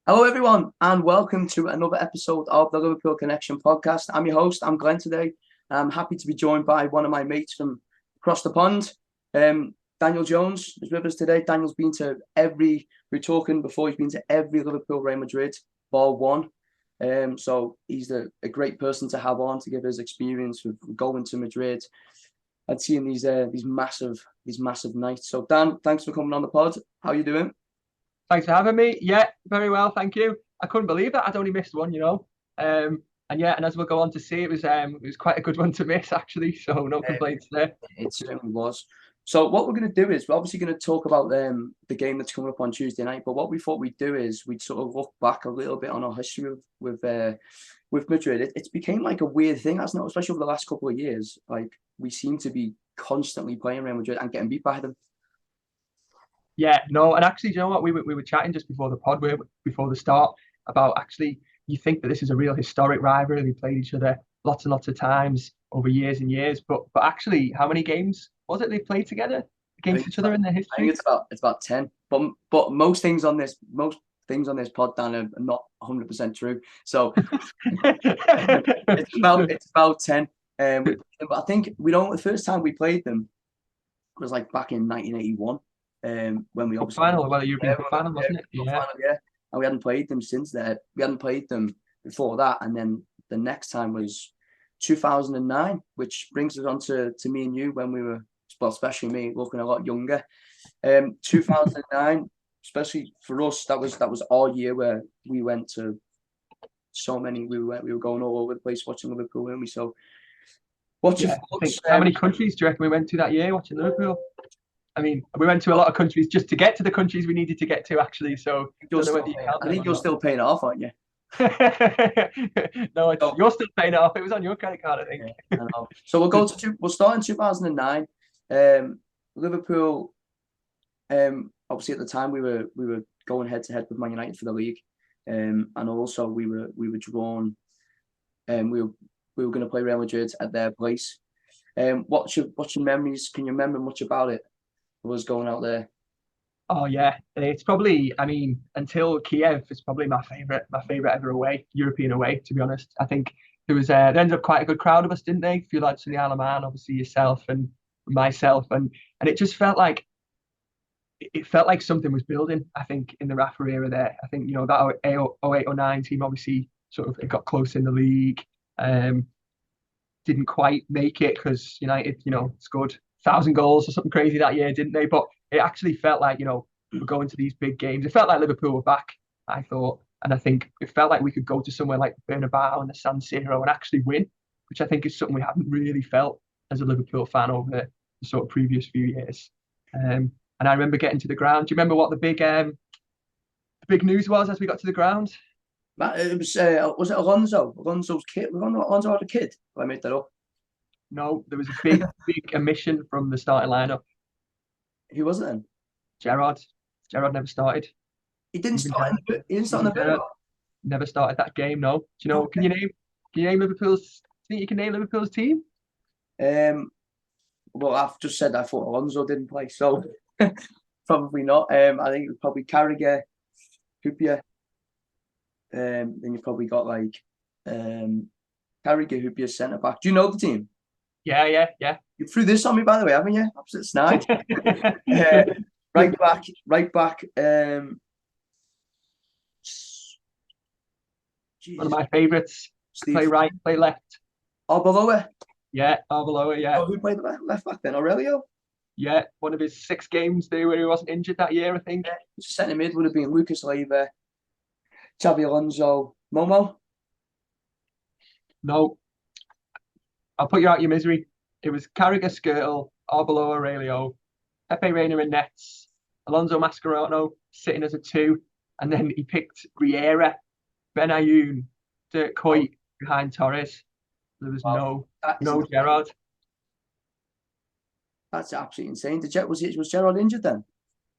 Hello, everyone, and welcome to another episode of the Liverpool Connection podcast. I'm your host, I'm Glenn today. I'm happy to be joined by one of my mates from across the pond. Daniel Jones is with us today. Daniel's been to we're talking before, he's been to every Liverpool Real Madrid ball one. So he's a great person to have on to give his experience of going to Madrid and seeing these massive nights. So Dan, thanks for coming on the pod. How are you doing? Thanks for having me. Yeah, very well, thank you. I couldn't believe that I'd only missed one. And as we'll go on to see, it was quite a good one to miss actually. So no complaints there. It certainly was. So what we're going to do is we're obviously going to talk about the game that's coming up on Tuesday night. But what we thought we'd do is we'd sort of look back a little bit on our history with Madrid. It's became like a weird thing, hasn't it? Especially over the last couple of years. Like we seem to be constantly playing Real Madrid and getting beat by them. Yeah, no, and actually, you know what? We were chatting just before the pod, before the start, about actually you think that this is a real historic rivalry. They played each other lots and lots of times over years and years. But actually, how many games was it they played together against each other in their I think history? it's about 10. But most things on this pod, Dan, are not 100% true. So it's about 10. But I think the first time we played them was like back in 1981. When we Cup obviously final, well, a European Cup final, yeah, wasn't it? cup Yeah. final, yeah, and we hadn't played them since then. We hadn't played them before that, and then the next time was 2009, which brings us on to me and you when we were, well, especially me, looking a lot younger. 2009, especially for us, that was our year where we went to so many. We were going all over the place watching Liverpool, weren't we? So, what's your Yeah, I think thoughts? how many countries do you reckon we went to that year watching Liverpool? I mean, we went to a lot of countries just to get to the countries we needed to get to, actually. So don't know whether you count I them think or you're not. still paying it off, aren't you? No, So, you're still paying it off. It was on your credit card, I think. yeah, I know. So we'll start in 2009. Liverpool, obviously at the time we were going head to head with Man United for the league, and also we were drawn, and we were going to play Real Madrid at their place. What's your memories? Can you remember much about it? Was going out there? Oh yeah, it's probably. I mean, until Kiev, it's probably my favorite ever away, European away. To be honest, I think there ended up quite a good crowd of us, didn't they? A few lads from the Isle of Man, obviously yourself and myself, and it just felt like it felt like something was building. I think in the Rafa era there, I think that 08 09 team obviously sort of it got close in the league. Um, didn't quite make it because United, scored 1,000 goals or something crazy that year, didn't they? But it actually felt like, we're going to these big games. It felt like Liverpool were back, I thought. And I think it felt like we could go to somewhere like Bernabeu and the San Siro and actually win, which I think is something we haven't really felt as a Liverpool fan over the sort of previous few years. And I remember getting to the ground. Do you remember what the big news was as we got to the ground? It was it Alonso? Alonso's kid. Alonso had a kid. I made that up. No, there was a big, big omission from the starting lineup. Who was it then? Gerrard. Gerrard never started. He didn't Even start Gerrard, in the. He didn't start in even the Bernabeu. Gerrard never started that game. No. Do you know? Can you name Liverpool's? Think you can name Liverpool's team? Um, well, I've just said I thought Alonso didn't play, so probably not. I think it was probably Carragher, Hupia. Then you've probably got like Carragher, Hupia, centre back. Do you know the team? Yeah, yeah, yeah. You threw this on me, by the way, haven't you? Absolute snide. Uh, right back. One of Jesus, my favourites. Play Steve right, play left. Arbeloa. Yeah, Arbeloa. Yeah, Oh, who played the left back then? Aurelio. yeah. One of his 6 games there where he wasn't injured that year, I think. Centre mid would have been Lucas Leiva, Xabi Alonso, Momo. No, I'll put you out your misery. It was Carragher, Skirtle, Arbeloa, Aurelio, Pepe Reina in nets, Alonso Mascherano sitting as a two, and then he picked Riera, Benayoun, Dirk Oh, Kuyt behind Torres. There was wow, no that is no insane. Gerrard. That's absolutely insane. Was Gerard injured then?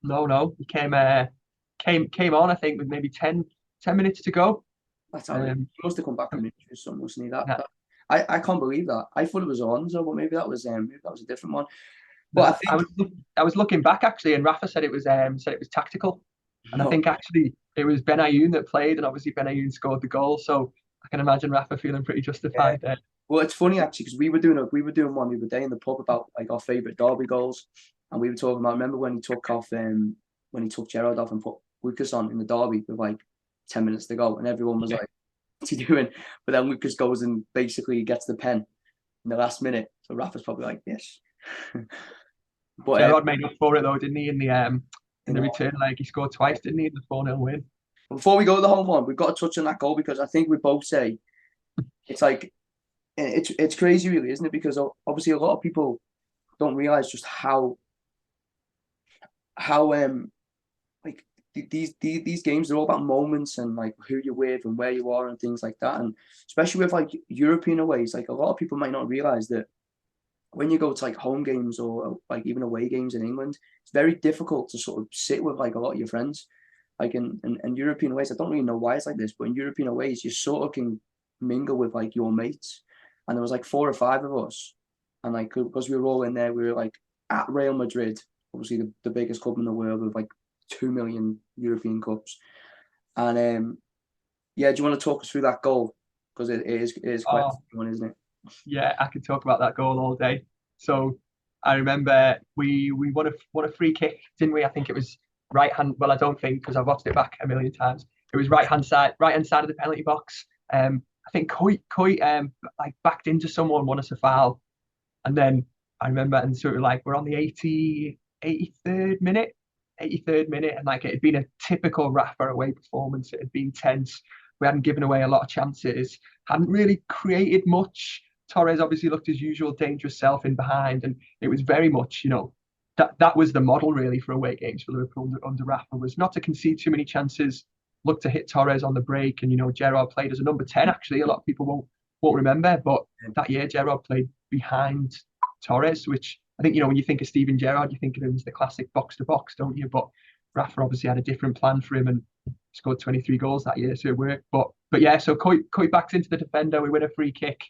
No, no. He came on, I think, with maybe ten minutes to go. That's how he Um, must have come back from injury or something, mustn't he? that, I can't believe that. I thought it was Alonso, but maybe that was a different one. But I no, think I was looking back actually, and Rafa said it was tactical, and I no, think actually it was Benayoun that played, and obviously Benayoun scored the goal. So I can imagine Rafa feeling pretty Yeah. justified there. Well, it's funny actually because we were doing one the other day in the pub about like our favourite derby goals, and we were talking about. Remember when he took Gerrard off and put Lucas on in the derby with like 10 minutes to go, and everyone was like, "What's he doing?" But then Lucas goes and basically gets the pen in the last minute. So Rafa's probably like this. But Gerrard made up for it though, didn't he? In you the know, return leg, he scored twice, didn't he? In the 4-0 win. before we go to the home one, we've got to touch on that goal because I think we both say it's like it's crazy, really, isn't it? Because obviously a lot of people don't realize just how like these games are all about moments and like who you're with and where you are and things like that. And especially with like European aways, like a lot of people might not realize that when you go to like home games or like even away games in England, it's very difficult to sort of sit with like a lot of your friends. Like in European aways, I don't really know why it's like this, but in European aways, you sort of can mingle with like your mates. And there was like 4 or 5 of us, and like because we were all in there, we were like at Real Madrid, obviously the biggest club in the world with like 2 million European cups. And yeah, do you want to talk us through that goal? Because it is quite a Oh, funny one, isn't it? yeah, I could talk about that goal all day. So I remember we won a free kick, didn't we? I think it was right hand. Well, I don't think because I've watched it back a million times. It was right hand side of the penalty box. I think Coit like backed into someone, won us a foul, and then I remember and sort of like we're on the 83rd minute, 83rd minute, and like it had been a typical Rafa away performance. It had been tense. We hadn't given away a lot of chances, hadn't really created much. Torres obviously looked his usual dangerous self in behind, and it was very much, that was the model really for away games for Liverpool under Rafa, was not to concede too many chances, look to hit Torres on the break, and Gerrard played as a number 10. Actually, a lot of people won't remember, but that year Gerrard played behind Torres, which I think when you think of Steven Gerrard, you think of him as the classic box to box, don't you? But Rafa obviously had a different plan for him and scored 23 goals that year, so it worked. But yeah, so Coit backs into the defender, we win a free kick.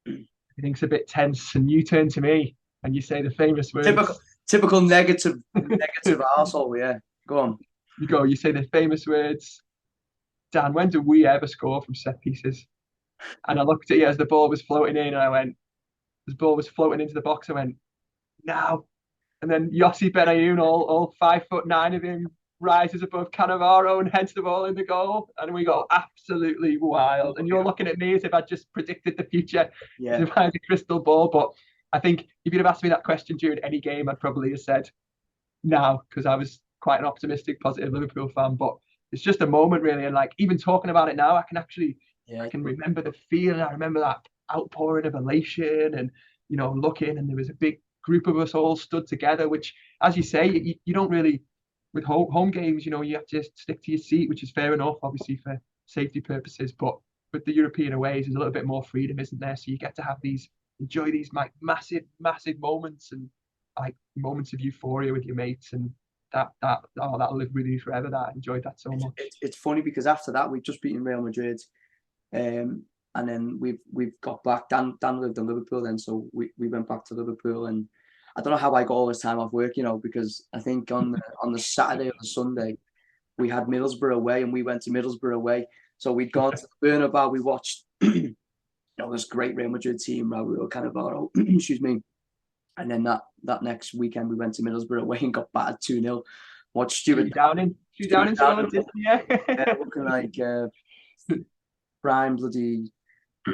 Everything's a bit tense, and you turn to me and you say the famous Typical, words. typical negative arsehole. Yeah, go on. You say the famous words, Dan, when do we ever score from set pieces? And I looked at you as the ball was floating in, and I went, the ball was floating into the box. I went, now. And then Yossi Benayoun, all 5'9" of him, rises above Cannavaro and heads the ball in the goal. And we go absolutely wild. And you're looking at me as if I'd just predicted the future, as if I had a crystal ball. But I think if you'd have asked me that question during any game, I'd probably have said now, because I was quite an optimistic, positive Liverpool fan. But it's just a moment, really. And like even talking about it now, I can remember the feeling. I remember that outpouring of elation and, looking, and there was a big group of us all stood together, which, as you say, you don't really, with home games, you have to stick to your seat, which is fair enough, obviously, for safety purposes. But with the European aways, there's a little bit more freedom, isn't there? So you get to enjoy these like massive, massive moments and like moments of euphoria with your mates, and that'll live with you forever. That I enjoyed that so much. It's funny because after that we've just beaten Real Madrid, and then we've got back. Dan lived in Liverpool then, so we went back to Liverpool, and I don't know how I got all this time off work, because I think on the Saturday or the Sunday we had Middlesbrough away, and we went to Middlesbrough away. So we'd gone to the Bernabeu. We watched this great Real Madrid team, Raul Cannavaro, excuse me. And then that next weekend we went to Middlesbrough away and got battered 2-0. Watched Stuart Downing, yeah, looking like prime bloody, I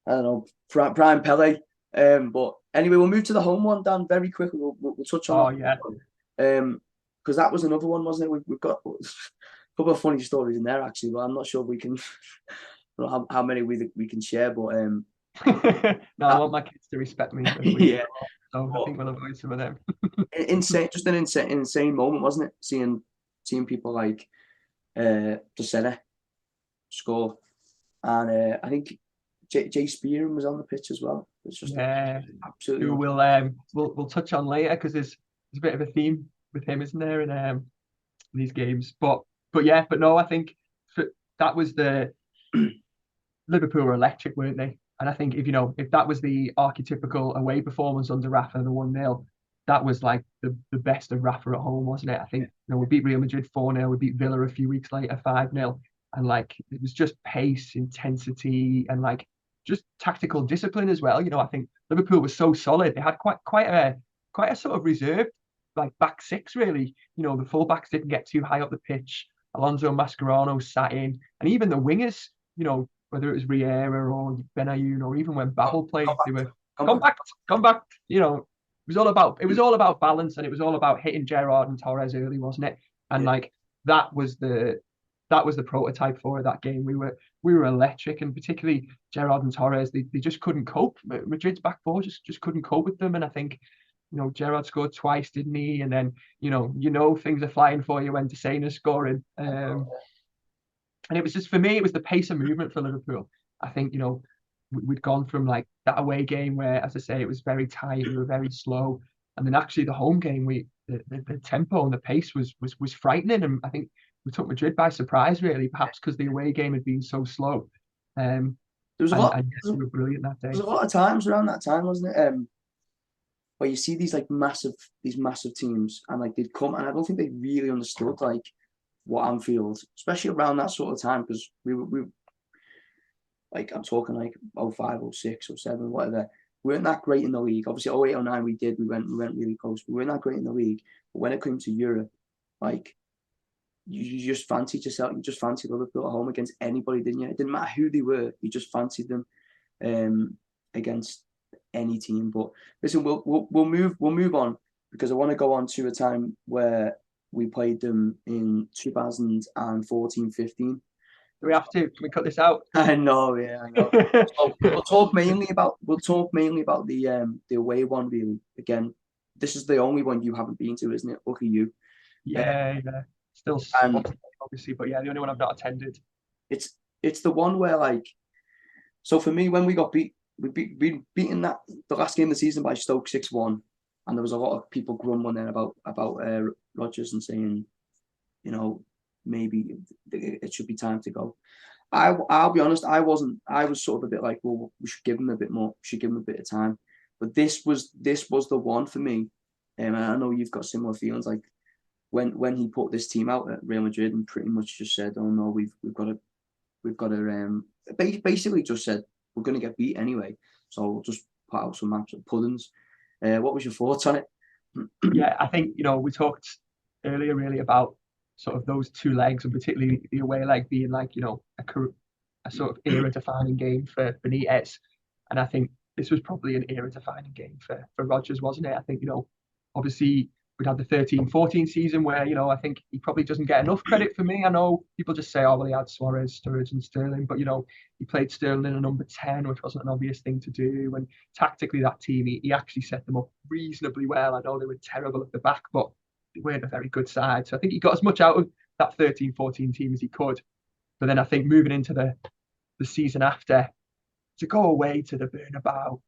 don't know, prime Pele. But anyway, we'll move to the home one, Dan, very quickly. We'll touch on that. Because that was another one, wasn't it? We've got a couple of funny stories in there actually, but I'm not sure we can how many we can share. But no, I want my kids to respect me. Yeah, so I think we'll avoid some of them. Just an insane moment, wasn't it? Seeing people like Josena score, and I think Jay Spearham was on the pitch as well. It's just absolutely. Who we'll touch on later, because there's a bit of a theme with him, isn't there, in these games? But no, I think that was the Liverpool were electric, weren't they? And I think if that was the archetypical away performance under Rafa, the 1-0, that was like the best of Rafa at home, wasn't it? I think we beat Real Madrid 4-0, we beat Villa a few weeks later 5-0, and like it was just pace, intensity, and like just tactical discipline as well. I think Liverpool was so solid. They had quite a sort of reserved like back six really. The full backs didn't get too high up the pitch. Alonso Mascherano sat in, and even the wingers, whether it was Riera or Benayoun or even when Babel played, they were compact. It was all about balance, and it was all about hitting Gerrard and Torres early, wasn't it? And like that was the prototype for that game. We were electric, and particularly Gerrard and Torres, they just couldn't cope. Madrid's back four just couldn't cope with them, and I think Gerrard scored twice, didn't he? And then things are flying for you when Desaina's scoring. And it was just, for me, it was the pace of movement for Liverpool. I think we'd gone from like that away game where, as I say, it was very tight, we were very slow, and then actually the home game, the tempo and the pace was frightening, and I think we took Madrid by surprise, really, perhaps because the away game had been so slow. There was a lot. Yes, we were brilliant that day. There was a lot of times around that time, wasn't it? Where you see these massive teams, and like they'd come, and I don't think they really understood like what Anfield, especially around that sort of time, because we like, I'm talking like 05, 06, 07, whatever. We weren't that great in the league. Obviously, 08, 09 we went really close. We weren't that great in the league, but when it came to Europe, like you just fancied yourself. You just fancied Liverpool at home against anybody, didn't you? It didn't matter who they were. You just fancied them against any team. But listen, we'll move on, because I want to go on to a time where we played them in 2014-15. Do we have to? Can we cut this out? I know, yeah, I know. So we'll talk mainly about the away one, really. Again, this is the only one you haven't been to, isn't it? Lucky you. Yeah. Still, obviously, but yeah, the only one I've not attended. It's the one where, like, so for me, when we got beaten that the last game of the season by Stoke 6-1, and there was a lot of people grumbling then about Rodgers and saying, maybe it should be time to go. I'll be honest, I wasn't. I was sort of a bit like, well, we should give him a bit more. We should give him a bit of time. But this was the one for me. And I know you've got similar feelings. Like when he put this team out at Real Madrid and pretty much just said, "Oh no, we've got to basically just said we're going to get beat anyway, so we'll just put out some absolute puddings." What was your thoughts on it? Yeah, I think we talked earlier really about sort of those two legs, and particularly the away leg being like a sort of era-defining game for Benitez, and I think this was probably an era-defining game for Rodgers, wasn't it? I think obviously we'd had the 13-14 season where I think he probably doesn't get enough credit for me. I know people just say, oh well, he had Suarez, Sturridge, and Sterling, but he played Sterling in a number 10, which wasn't an obvious thing to do. And tactically, that team, he actually set them up reasonably well. I know they were terrible at the back, but they weren't a very good side. So I think he got as much out of that 13-14 team as he could. But then I think moving into the season after, to go away to the Bernabeu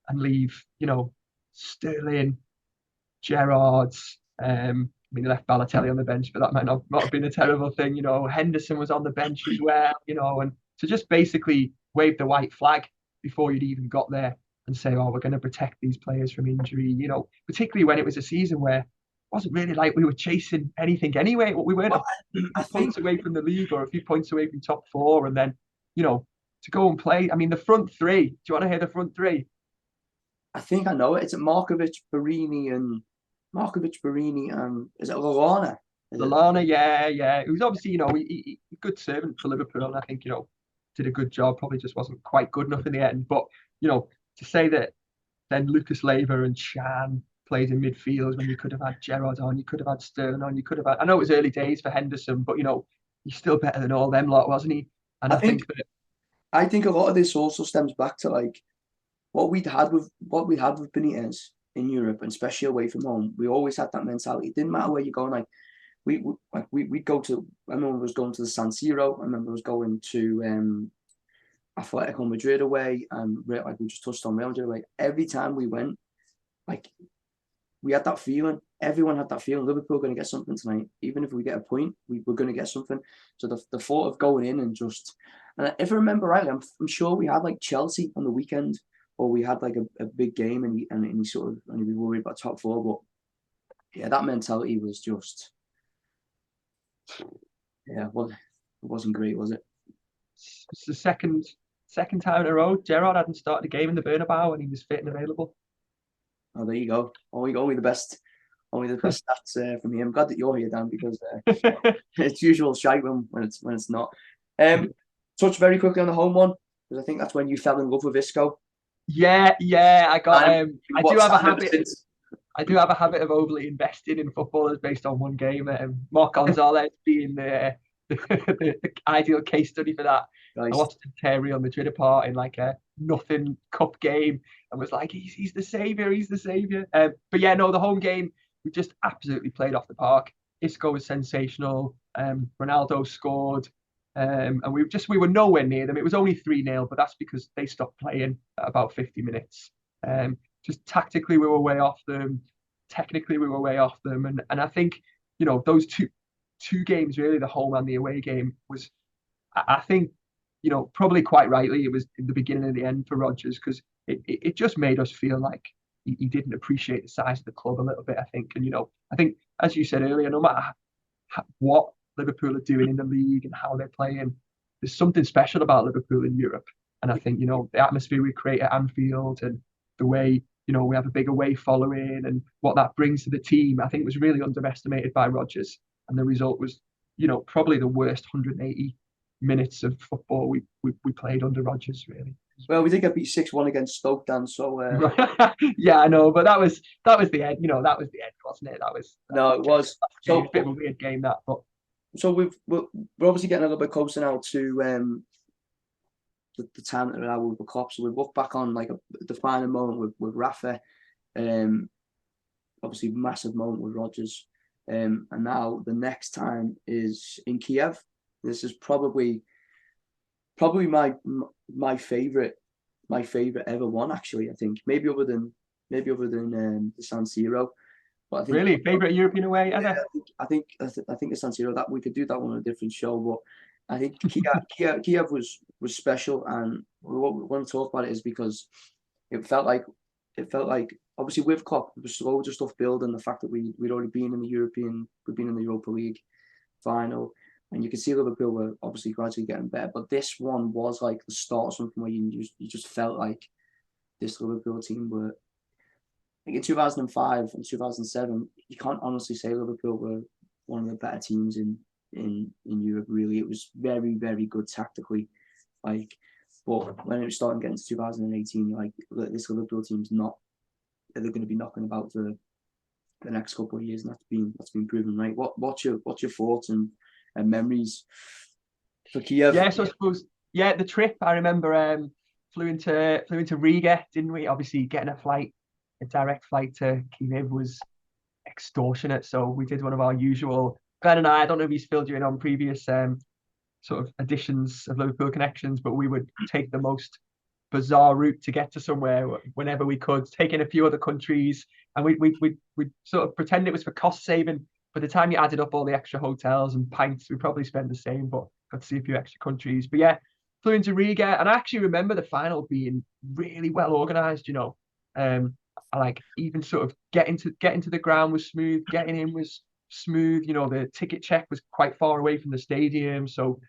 and leave, Sterling, Gerrard, he left Balotelli on the bench, but that might not have been a terrible thing. Henderson was on the bench as well, and to just basically wave the white flag before you'd even got there and say, oh, we're going to protect these players from injury, particularly when it was a season where it wasn't really like we were chasing anything anyway. We weren't a few points away from the league or a few points away from top four, and then, to go and play. I mean, the front three. Do you want to hear the front three? I think I know it. It's Markovic, Barini, and is it Lallana? Lallana, yeah. It was obviously, he good servant for Liverpool, and I think, did a good job. Probably just wasn't quite good enough in the end. But, to say that then Lucas Leiva and Chan played in midfield when you could have had Gerrard on, you could have had Sterling on, you could have had. I know it was early days for Henderson, but he's still better than all them lot, wasn't he? And I think a lot of this also stems back to like what we had with Benitez in Europe, and especially away from home. We always had that mentality. It didn't matter where you're going. Like we'd go to. I remember I was going to the San Siro. I remember I was going to Atletico Madrid away, and like we just touched on Real Madrid away. Every time we went, like we had that feeling. Everyone had that feeling. Liverpool are going to get something tonight. Even if we get a point, we're going to get something. So the thought of going in and just, and if I remember rightly, I'm sure we had like Chelsea on the weekend, or we had like a big game and he sort of and he'd be worried about top four. But yeah, that mentality was just well, it wasn't great, was it? It's the second time in a row Gerrard hadn't started a game in the Bernabeu and he was fit and available. Oh, there you go. Only the best stats from here. I'm glad that you're here, Dan, because it's usual shite when it's not. Touch very quickly on the home one because I think that's when you fell in love with Isco. Yeah, I got. I do have a habit of overly investing in footballers based on one game. Mark Gonzalez being the ideal case study for that. Nice. I watched Real Madrid apart in like a nothing cup game and was like, he's the saviour. But yeah, no, the home game, we just absolutely played off the park. Isco was sensational. Ronaldo scored. And we were nowhere near them. It was only 3-0, but that's because they stopped playing at about 50 minutes. Just tactically, we were way off them. Technically, we were way off them. And I think, those two games, really, the home and the away game, was, I think, probably quite rightly, it was in the beginning and the end for Rodgers, because it just made us feel like he didn't appreciate the size of the club a little bit, I think. And, I think, as you said earlier, no matter what Liverpool are doing in the league and how they're playing, there's something special about Liverpool in Europe. And I think, the atmosphere we create at Anfield and the way, we have a big away following and what that brings to the team, I think was really underestimated by Rodgers. And the result was, probably the worst 180 minutes of football we played under Rodgers, really. Well, we did get beat 6-1 against Stoke, Dan. So yeah, I know, but that was the end. That was the end, wasn't it? It was. So a bit of a weird game, that. But so we're obviously getting a little bit closer now to the time that we're at with the Cup. So we look back on like a defining moment with Rafa, obviously massive moment with Rodgers, and now the next time is in Kiev. This is probably my favorite ever one, actually. I think maybe other than the San Siro. But I think, really, favorite European away ever. Yeah, I think the San Siro, that we could do that one on a different show, but I think Kiev was special, and what we want to talk about it is because it felt like obviously with Klopp there was loads of stuff building, the fact that we'd already been in the Europa League final. And you can see Liverpool were obviously gradually getting better, but this one was like the start of something where you just felt like this Liverpool team were. I think in 2005 and 2007, you can't honestly say Liverpool were one of the better teams in Europe. Really, it was very, very good tactically. But when it was starting getting to 2018, like this Liverpool team's not. They're going to be knocking about for the next couple of years, and that's been proven right. What's your thoughts and memories for Kiev? Yeah, so I suppose the trip, I remember flew into Riga, didn't we? Obviously getting a direct flight to Kiev was extortionate. So we did one of our usual, Glenn and I don't know if he's filled you in on previous sort of editions of Liverpool Connections, but we would take the most bizarre route to get to somewhere whenever we could, take in a few other countries, and we'd sort of pretend it was for cost saving. By the time you added up all the extra hotels and pints, we probably spent the same, but got to see a few extra countries. But yeah, flew into Riga, and I actually remember the final being really well organised. I like even sort of getting to the ground was smooth, getting in was smooth. The ticket check was quite far away from the stadium, so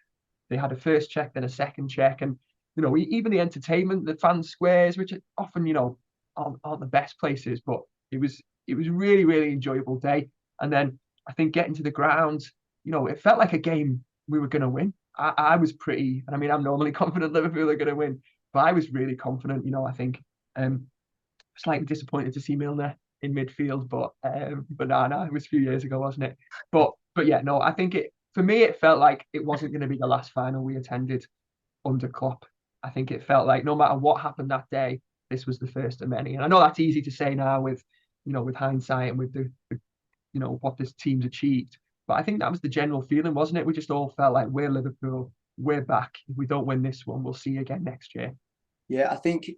they had a first check, then a second check, and even the entertainment, the fan squares, which often aren't the best places, but it was really, really enjoyable day. And then I think getting to the ground, it felt like a game we were going to win. I was pretty, and I mean, I'm normally confident Liverpool are going to win, but I was really confident. I think slightly disappointed to see Milner in midfield, but no, it was a few years ago, wasn't it? But yeah, no, I think for me it felt like it wasn't going to be the last final we attended under Klopp. I think it felt like no matter what happened that day, this was the first of many. And I know that's easy to say now with hindsight and with the what this team's achieved. But I think that was the general feeling, wasn't it? We just all felt like we're Liverpool, we're back. If we don't win this one, we'll see you again next year. Yeah, I think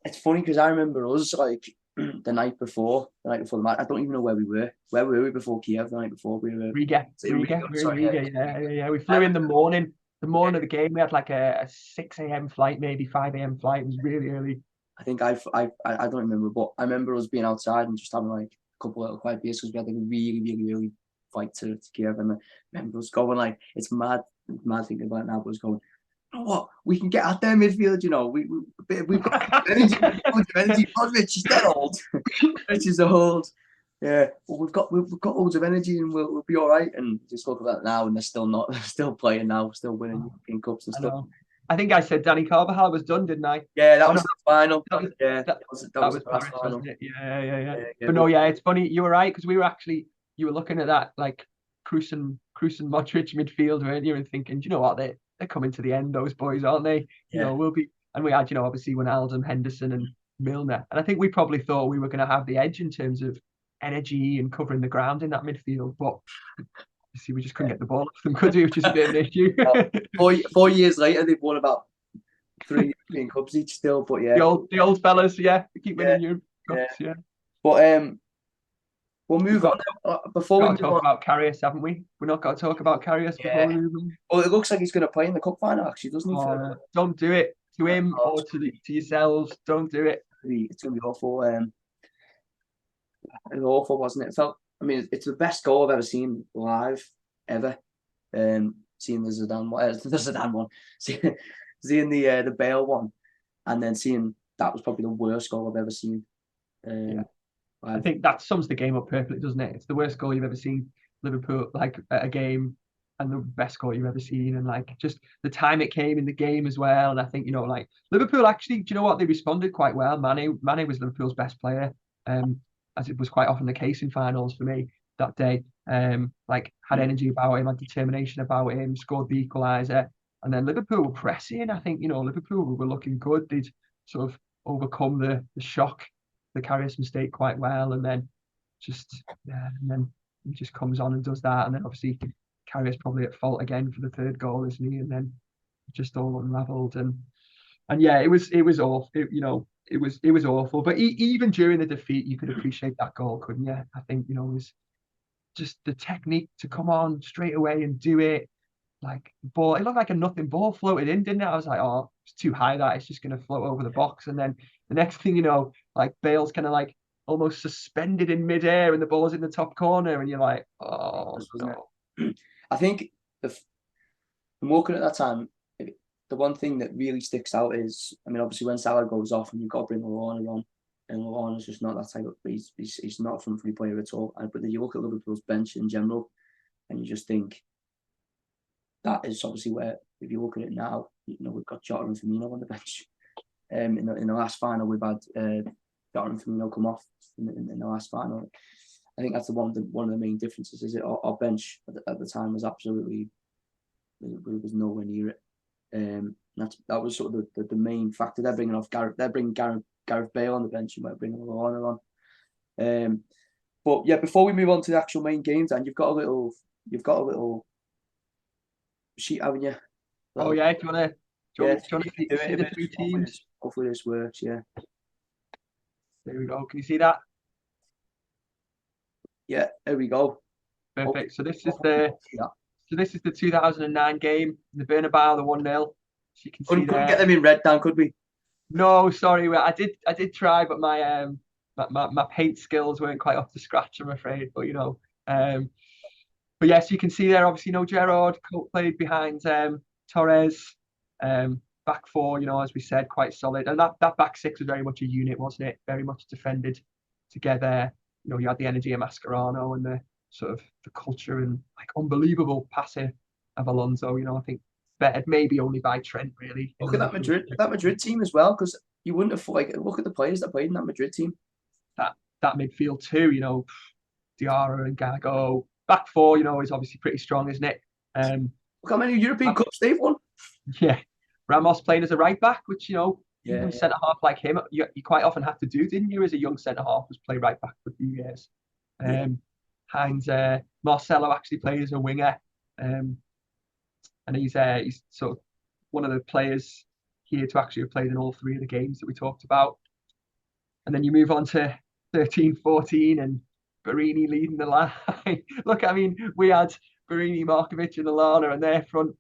it's funny because I remember us like the night before the match. I don't even know where we were. Where were we before Kiev? The night before we were Riga. Yeah. We flew in the morning. The morning of the game, we had like a 6 a.m. flight, maybe 5 a.m. flight. It was really early. I think I don't remember, but I remember us being outside and just having like a couple of little quiet beers because we had like a really fight to Kiev, and I remember us going like, it's mad thinking about it now, but us going, you know what, we can get out there midfield, you know, we've got energy, Modric is dead old, which is old. Yeah, well, we've got loads of energy and we'll be all right. And just look at that now, and they're still not, they're still playing now, still winning European Cups and I stuff. know. I think I said Danny Carvajal was done, didn't I? Yeah, that Oh was no, the final. that was Yeah, that, that was the last Paris, final. wasn't it? Yeah. Yeah, But no, yeah, it's funny. You were right because we were actually you were looking at that like Kroos and Modric midfield, weren't you? And thinking, do you know what, they're coming to the end, those boys, aren't they? You yeah. know, we'll be. And we had, obviously Wijnaldum, Henderson, and Milner. And I think we probably thought we were going to have the edge in terms of energy and covering the ground in that midfield, but see, we just couldn't get the ball off them, could we? Which is a bit of an issue. 4 years later, they've won about 3 European Cups each still, but yeah. The old fellas, yeah, they keep winning Yeah, Europe Cups, yeah. But we'll move on. Before we Got move to talk on, about Karius, haven't we? We're not got to talk about Karius before we move on. well, it looks like he's going to play in the cup final, actually, doesn't he? Don't do it to him or to yourselves. Don't do it. It's going to be awful. It was awful, wasn't it? It felt. I mean, it's the best goal I've ever seen live, ever. Seeing the Zidane one, seeing the Bale one, and then seeing that was probably the worst goal I've ever seen. I think that sums the game up perfectly, doesn't it? It's the worst goal you've ever seen Liverpool like at a game, and the best goal you've ever seen, and like just the time it came in the game as well. And I think like Liverpool actually, do you know what, they responded quite well. Mane was Liverpool's best player, as it was quite often the case in finals for me that day. Like had energy about him, had determination about him, scored the equaliser, and then Liverpool were pressing. I think Liverpool were looking good. They'd sort of overcome the shock, the Karius mistake quite well, and then he just comes on and does that, and then obviously Karius probably at fault again for the third goal, isn't he? And then just all unravelled, and yeah, it was awful. It was awful. But even during the defeat, you could appreciate that goal, couldn't you? I think it was just the technique to come on straight away and do it. Like ball, it looked like a nothing ball floated in, didn't it? I was like, oh, it's too high that it's just going to float over the box. And then the next thing you know, like Bale's kind of like almost suspended in midair and the ball's in the top corner, and you're like, oh no. I think from walking at that time, the one thing that really sticks out is, I mean, obviously when Salah goes off and you've got to bring Lallana on, and Lallana's just not that type of. He's not a front three player at all. But then you look at Liverpool's bench in general, and you just think that is obviously where, if you look at it now, we've got Jota and Firmino on the bench. In the last final, we've had Jota and Firmino come off in the last final. I think that's one of the main differences. Is it our bench at the time was absolutely, it was nowhere near it. That was sort of the main factor. They're bringing Gareth Bale on the bench, and we're bringing Lallana on. But yeah, before we move on to the actual main games, and you've got a little sheet, haven't you? Oh yeah, do you want to see the three teams? Hopefully this works. Yeah. There we go. Can you see that? Yeah, there we go. Perfect. So this is the 2009 game, the Bernabeu, the 1-0. So you can see couldn't get them in red, Dan, could we? No, sorry. I did try, but my paint skills weren't quite up to scratch, I'm afraid. But but yes, you can see there. Obviously, Gerrard played behind Torres. Back four, as we said, quite solid. And that back six was very much a unit, wasn't it? Very much defended together. You had the energy of Mascherano and the sort of the culture and like unbelievable passing of Alonso. I think bettered maybe only by Trent, really. Look at that Madrid team as well, because you wouldn't have look at the players that played in that Madrid team. That midfield too, Diarra and Gago. Back four, is obviously pretty strong, isn't it? Look how many European Cups they've won. Yeah. Ramos playing as a right back, which even centre half like him, you quite often had to do, didn't you, as a young centre half, was play right back for a few years. Hines Marcelo actually played as a winger, and he's sort of one of the players here to actually have played in all three of the games that we talked about. And then you move on to 13-14 and Barini leading the line. Look, I mean, we had Barini, Markovic, and Lallana, and their front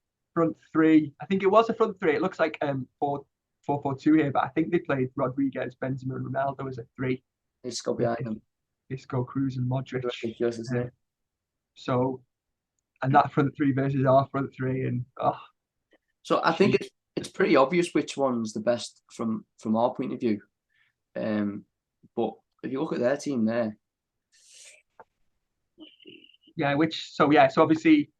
three. I think it was a front three. It looks like 4-4-2 here, but I think they played Rodriguez, Benzema, and Ronaldo as a three. They just go With behind them. Isco, Cruz, and Modric. Ridiculous, isn't it? So, and that front three versus our front three, and So I think it's pretty obvious which one's the best from our point of view. But if you look at their team there, so obviously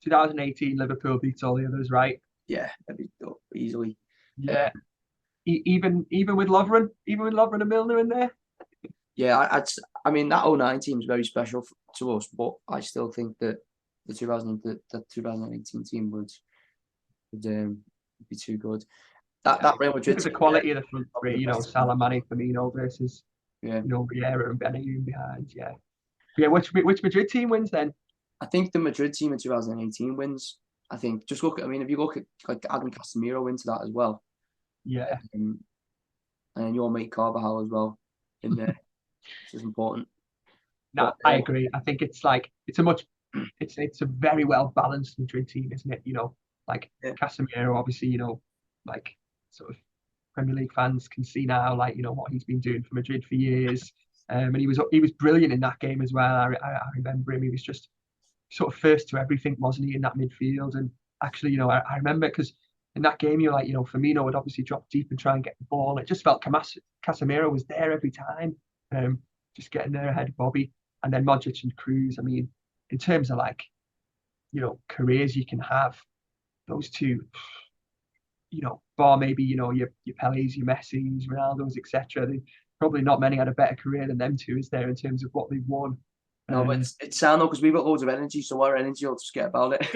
2018 Liverpool beats all the others, right? yeah, easily. Yeah. Even with Lovren and Milner in there. Yeah, I mean that 09 team is very special to us, but I still think that the 2018 team would be too good. That Real Madrid. The quality of the front three, Salah, Mane, Firmino versus yeah, Vieira and Benayoun behind. Yeah. Which Madrid team wins then? I think the Madrid team in 2018 wins. I think if you look at like Adam Casemiro into that as well. Yeah. And then your mate Carvajal as well in there. Which is important. No, I agree. I think it's a very well balanced Madrid team, isn't it? Casemiro, obviously, like sort of Premier League fans can see now, what he's been doing for Madrid for years. And he was brilliant in that game as well. I remember him. He was just sort of first to everything, wasn't he, in that midfield? And actually, I remember because in that game, Firmino would obviously drop deep and try and get the ball. It just felt Casemiro was there every time, just getting there ahead of Bobby. And then Modric and Cruz. I mean, in terms of careers you can have, those two, bar maybe, your Pelés, your Messis, Ronaldos, etc. Probably not many had a better career than them two, is there, in terms of what they've won. No, but it's sad though, because we've got loads of energy, so our energy will just get about it.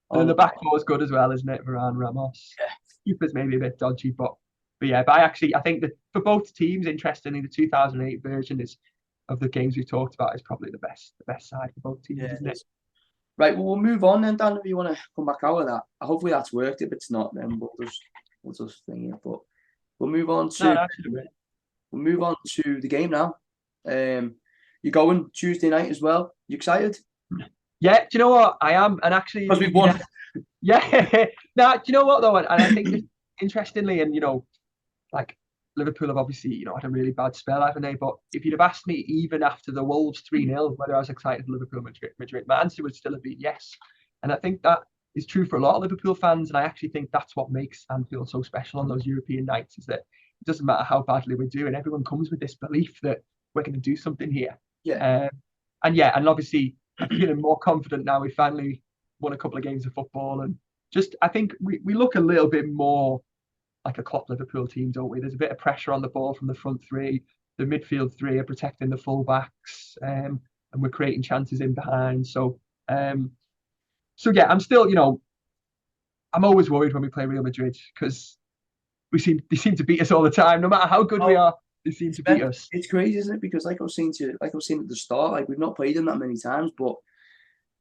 And the back four is good as well, isn't it? Varane, Ramos. Yeah. Keeper's maybe a bit dodgy, but I think that for both teams, interestingly, the 2008 version of the games we've talked about is probably the best side for both teams, isn't it? Right, well, we'll move on then, Dan, if you want to come back out of that. Hopefully that's worked. If it's not, then we'll just thing it. But we'll move on to the game now. You're going Tuesday night as well. You excited? Yeah, do you know what? I am, and actually because we've won. Yeah. Now, do you know what though? And I think interestingly, and Liverpool have obviously, had a really bad spell, haven't they? But if you'd have asked me even after the Wolves 3-0, whether I was excited for Liverpool Madrid, my answer would still have been yes. And I think that is true for a lot of Liverpool fans. And I actually think that's what makes Anfield so special on those European nights, is that it doesn't matter how badly we're doing. Everyone comes with this belief that we're going to do something here. Yeah. And obviously I'm feeling more confident now. We finally won a couple of games of football, and just I think we look a little bit more like a Klopp Liverpool team, don't we? There's a bit of pressure on the ball from the front three. The midfield three are protecting the full-backs, and we're creating chances in behind. So yeah, I'm still, I'm always worried when we play Real Madrid, because they seem to beat us all the time. No matter how good we are, they seem to beat us. It's crazy, isn't it? Because like I was saying at the start, we've not played them that many times, but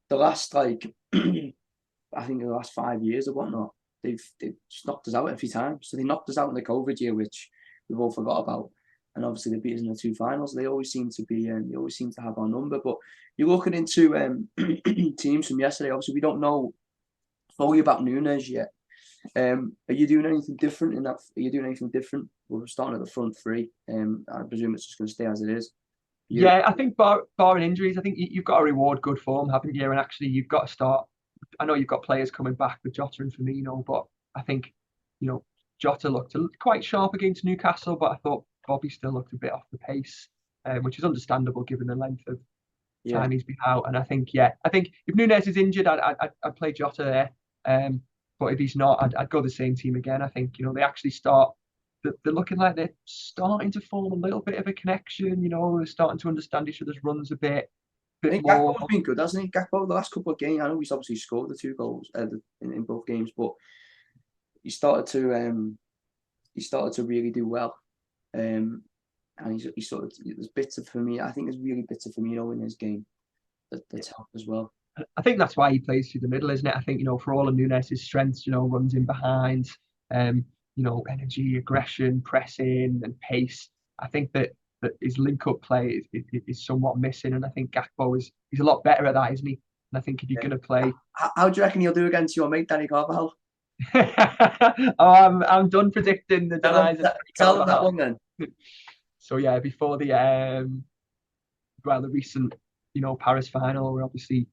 the last I think the last 5 years or whatnot, they've just knocked us out every time. So they knocked us out in the COVID year, which we've all forgot about, and obviously they beat us in the two finals. They always seem to have our number. But you're looking into teams from yesterday. Obviously, we don't know fully about Nunes yet. Are you doing anything different in that? Are you doing anything different? We're starting at the front three. I presume it's just going to stay as it is. Yeah, I think barring injuries, I think you've got to reward good form, haven't you? And actually, you've got to start. I know you've got players coming back with Jota and Firmino, but I think, Jota looked quite sharp against Newcastle, but I thought Bobby still looked a bit off the pace, which is understandable given the length of time he's been out. And I think if Nunes is injured, I'd play Jota there. But if he's not, I'd go the same team again. I think, they actually start. They're looking like they're starting to form a little bit of a connection. They're starting to understand each other's runs a bit. I think Gakpo's been good, hasn't he? Gakpo, the last couple of games, I know he's obviously scored the 2 goals in both games, but he started to really do well. And he's sort of, there's bits of Firmino. I think there's really bits of Firmino in his game that's helped as well. I think that's why he plays through the middle, isn't it? I think, for all of Nunes' strengths, runs in behind, energy, aggression, pressing, and pace. I think that his link-up play is somewhat missing, and I think Gakpo he's a lot better at that, isn't he? And I think if you're going to play... How do you reckon he'll do against your mate, Danny Carvajal? Oh, I'm done predicting the demise of Tell him that Carvajal. one then. So yeah, before the recent Paris final, where obviously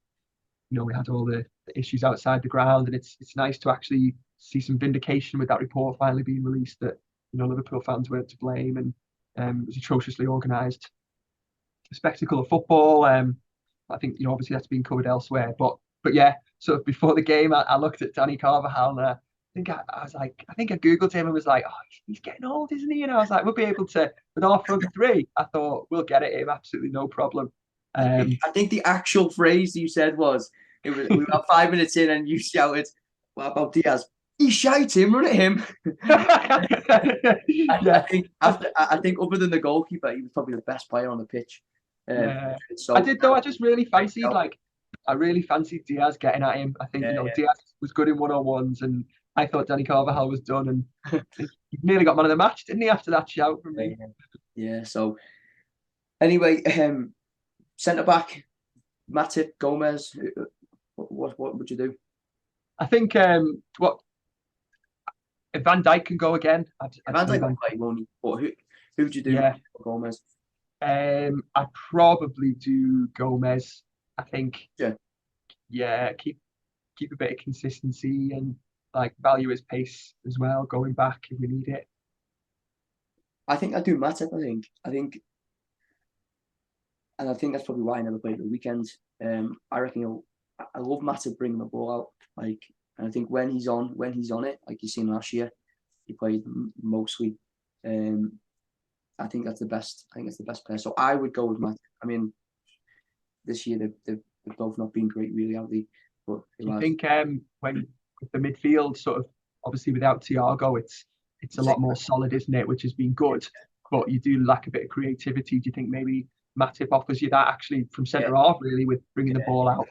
we had all the issues outside the ground, and it's nice to actually see some vindication with that report finally being released that Liverpool fans weren't to blame, and it was atrociously organised spectacle of football. I think obviously that's been covered elsewhere, but yeah. So before the game, I looked at Danny Carvajal, and I was like, I think I googled him and was like, oh, he's getting old, isn't he? And I was like, we'll be able to with our front three. I thought we'll get at him, absolutely no problem. I think the actual phrase you said was, we were about 5 minutes in and you shouted, "What about Diaz? He shite him, run at him." Yeah, I think other than the goalkeeper, he was probably the best player on the pitch. yeah. I So did though. I just really fancied I really fancied Diaz getting at him. I think Diaz was good in one-on-ones, and I thought Danny Carvajal was done, and he nearly got man of the match, didn't he? After that shout from me. Yeah. So anyway, centre back Matip, Gomez. What would you do? I think what if Van Dijk can go again. Van Dijk might play, won't he? But who would you do? Yeah. Gomez. I'd probably do Gomez. I think. Yeah. Yeah. Keep a bit of consistency and value his pace as well, going back if we need it. I think I'd do Matip. And I think that's probably why I never played at the weekend. I reckon I love Matip bringing the ball out. And I think when he's on it, like you seen last year, he played mostly. I think that's the best. I think it's the best player. So I would go with Matip. I mean, this year they've both not been great, really, have they? But do you think when with the midfield, sort of obviously without Thiago, it's a lot more solid, isn't it? Which has been good, but you do lack a bit of creativity. Do you think maybe Matip offers you that actually from centre half, really, with bringing the ball out?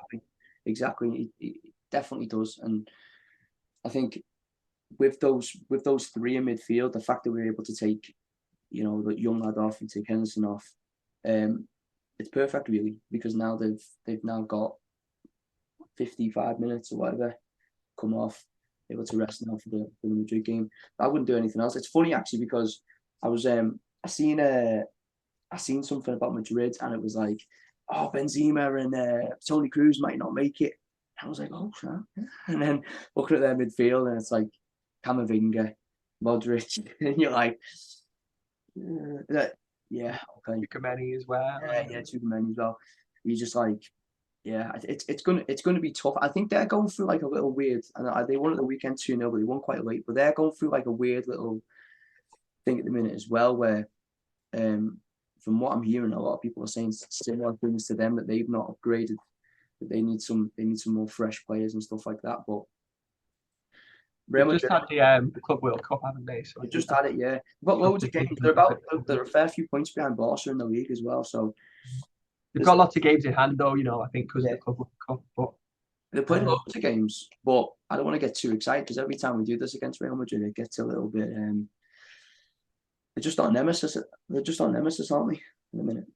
Exactly, he definitely does. And I think with those three in midfield, the fact that we're able to take, the young lad off and take Henderson off, it's perfect, really, because now they've now got 55 minutes or whatever come off, able to rest now for the Madrid game. I wouldn't do anything else. It's funny actually because I was I seen something about Madrid and it was like, oh, Benzema and Toni Kroos might not make it. I was like, oh, sure. And then looking at their midfield and it's like Camavinga, Modric, and you're like, yeah, okay. Tchouaméni as well. Yeah, Tchouaméni as well. You're just like, yeah, it's gonna be tough. I think they're going through like a little weird, and they won at the weekend 2-0, but they won quite late. But they're going through like a weird little thing at the minute as well, where from what I'm hearing, a lot of people are saying similar things to them, that they've not upgraded, that they need some more fresh players and stuff like that. But Real Madrid just had the Club World Cup, haven't they? So they just had it, yeah. They've got loads of games. They're a fair few points behind Barca in the league as well. So they've got lots of games in hand, though. I think because of the Club World Cup. But they're playing loads of games. But I don't want to get too excited because every time we do this against Real Madrid, it gets a little bit. They're just on nemesis. They're just on nemesis, aren't they? In a minute.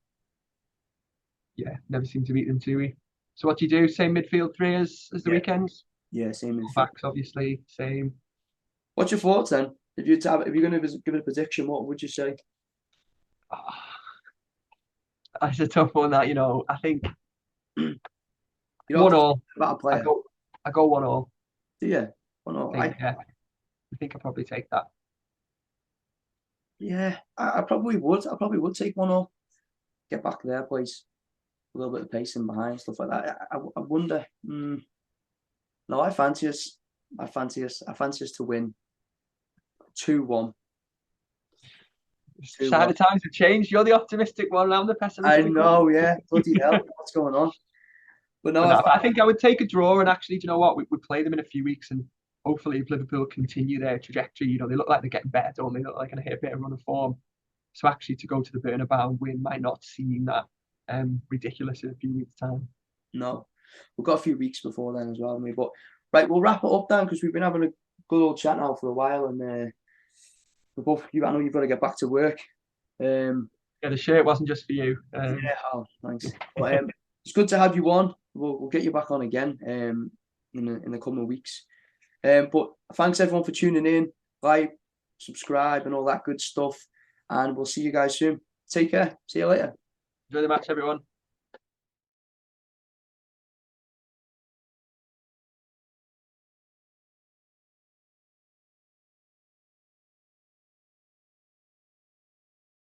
Yeah, never seem to beat them, do we? So what do you do? Same midfield three as the weekends? Yeah, same midfield. Backs, obviously, same. What's your thoughts then? If you're going to give it a prediction, what would you say? That's a tough one. That I think 1-1. I go 1-1. Do you? 1-1. I think I probably take that. Yeah, I probably would. I probably would take 1-0. Get back to their place. A little bit of pacing behind, stuff like that. I wonder. No, I fancy us. I fancy us to win 2-1. Sad the times have changed. You're the optimistic one, I'm the pessimistic. I know, yeah. Bloody hell, what's going on? But no, I think I would take a draw. And actually, do you know what? We play them in a few weeks, and hopefully, if Liverpool continue their trajectory, they look like they're getting better, don't they? They look like they're going to hit a bit of run of form. So actually, to go to the Bernabeu and win might not seem that ridiculous in a few weeks' time. No, we've got a few weeks before then as well, haven't we? But right, we'll wrap it up then because we've been having a good old chat now for a while, and I know you've got to get back to work. Yeah, the shirt wasn't just for you. Thanks. But, it's good to have you on. We'll get you back on again in the coming weeks. But thanks everyone for tuning in. Like, subscribe, and all that good stuff. And we'll see you guys soon. Take care. See you later. Enjoy the match, everyone.